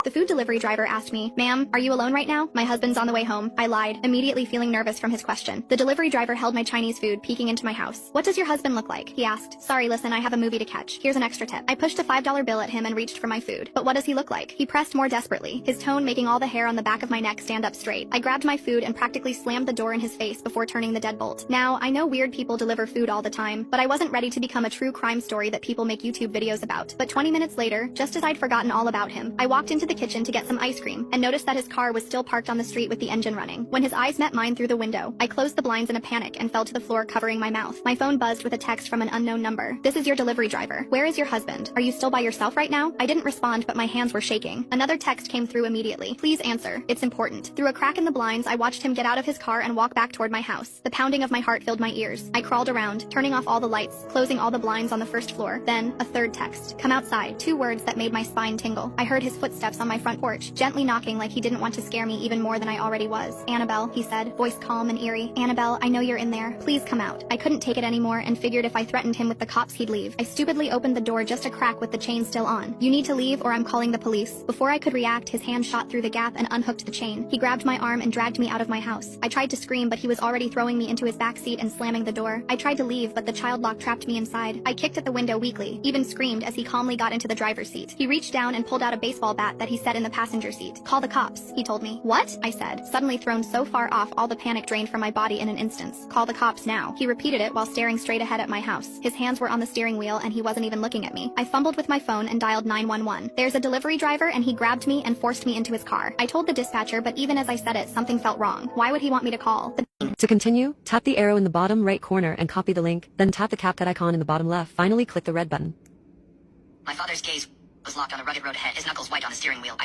The food delivery driver asked me, "Ma'am, are you alone right now? My husband's on the way home." I lied, immediately feeling nervous from his question. The delivery driver held my Chinese food, peeking into my house. "What does your husband look like?" he asked. "Sorry, listen, I have a movie to catch. Here's an extra tip." I pushed a $5 bill at him and reached for my food. "But what does he look like?" He pressed more desperately, his tone making all the hair on the back of my neck stand up straight. I grabbed my food and practically slammed the door in his face before turning the deadbolt. Now, I know weird people deliver food all the time, but I wasn't ready to become a true crime story that people make YouTube videos about. But 20 minutes later, just as I'd forgotten all about him, I walked into the kitchen to get some ice cream and noticed that his car was still parked on the street with the engine running. When his eyes met mine through the window, I closed the blinds in a panic and fell to the floor covering my mouth. My phone buzzed with a text from an unknown number. "This is your delivery driver. Where is your husband? Are you still by yourself right now?" I didn't respond, but my hands were shaking. Another text came through immediately. "Please answer. It's important." Through a crack in the blinds, I watched him get out of his car and walk back toward my house. The pounding of my heart filled my ears. I crawled around, turning off all the lights, closing all the blinds on the first floor. Then, a third text. "Come outside." 2 words that made my spine tingle. I heard his footsteps on my front porch, gently knocking like he didn't want to scare me even more than I already was. "Annabelle," he said, voice calm and eerie. "Annabelle, I know you're in there. Please come out." I couldn't take it anymore and figured if I threatened him with the cops he'd leave. I stupidly opened the door just a crack with the chain still on. "You need to leave or I'm calling the police." Before I could react, his hand shot through the gap and unhooked the chain. He grabbed my arm and dragged me out of my house. I tried to scream, but he was already throwing me into his backseat and slamming the door. I tried to leave, but the child lock trapped me inside. I kicked at the window weakly, even screamed as he calmly got into the driver's seat. He reached down and pulled out a baseball bat that he set in the passenger seat. "Call the cops," he told me. "What?" I said, suddenly thrown so far off all the panic drained from my body in an instant. "Call the cops now." He repeated it while staring straight ahead at my house. His hands were on the steering wheel and he wasn't even looking at me. I fumbled with my phone and dialed 911. "There's a delivery driver and he grabbed me and forced me into his car." I told the dispatcher, but even as I said it, something felt wrong. Why would he want me to call? To continue, tap the arrow in the bottom right corner and copy the link, then tap the CapCut icon in the bottom left. Finally, click the red button. My father's gaze was locked on a rugged road ahead, his knuckles white on the steering wheel.